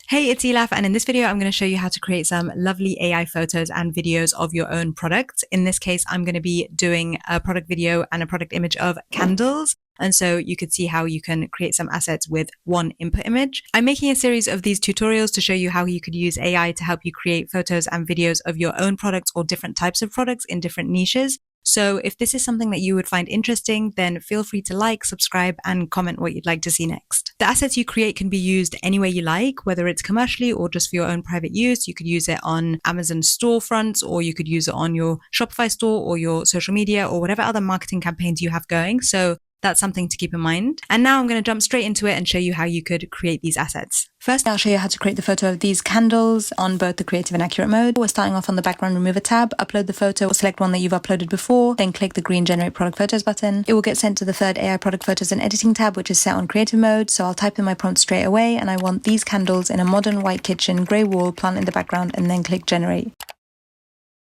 Hey, it's Elaf, and in this video, I'm going to show you how to create some lovely AI photos and videos of your own products. In this case, I'm going to be doing a product video and a product image of candles. And so you could see how you can create some assets with one input image. I'm making a series of these tutorials to show you how you could use AI to help you create photos and videos of your own products or different types of products in different niches. So if this is something that you would find interesting, then feel free to like, subscribe, and comment what you'd like to see next. The assets you create can be used any way you like, whether it's commercially or just for your own private use. You could use it on Amazon storefronts, or you could use it on your Shopify store or your social media or whatever other marketing campaigns you have going. So that's something to keep in mind. And now I'm going to jump straight into it and show you how you could create these assets. First, I'll show you how to create the photo of these candles on both the creative and accurate mode. We're starting off on the background remover tab, upload the photo or select one that you've uploaded before, then click the green generate product photos button. It will get sent to the third AI product photos and editing tab, which is set on creative mode. So I'll type in my prompt straight away, and I want these candles in a modern white kitchen, grey wall, plant in the background, and then click generate.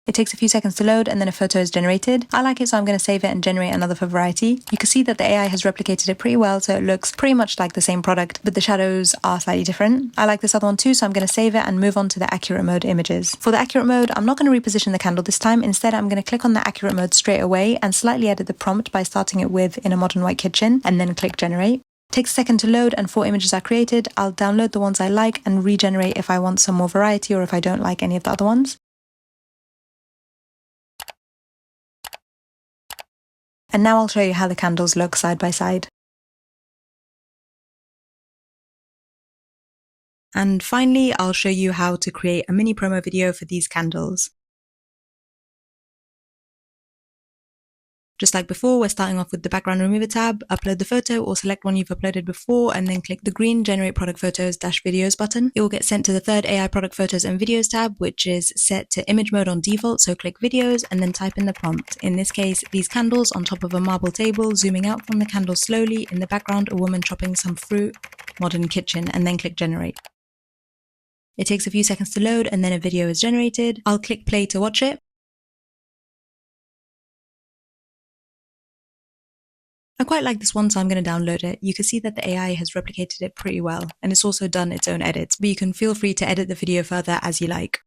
It takes a few seconds to load and then a photo is generated. I like it, so I'm going to save it and generate another for variety. You can see that the AI has replicated it pretty well, so it looks pretty much like the same product, but the shadows are slightly different. I like this other one too, so I'm going to save it and move on to the accurate mode images. For the accurate mode, I'm not going to reposition the candle this time. Instead, I'm going to click on the accurate mode straight away and slightly edit the prompt by starting it with in a modern white kitchen and then click generate. Takes a second to load and 4 images are created. I'll download the ones I like and regenerate if I want some more variety or if I don't like any of the other ones. And now I'll show you how the candles look side by side. And finally, I'll show you how to create a mini promo video for these candles. Just like before, we're starting off with the background remover tab, upload the photo or select one you've uploaded before, and then click the green generate product photos -videos button. It will get sent to the third AI product photos and videos tab, which is set to image mode on default. So click videos and then type in the prompt. In this case, these candles on top of a marble table, zooming out from the candle slowly, in the background, a woman chopping some fruit, modern kitchen, and then click generate. It takes a few seconds to load and then a video is generated. I'll click play to watch it. I quite like this one, so I'm going to download it. You can see that the AI has replicated it pretty well, and it's also done its own edits, but you can feel free to edit the video further as you like.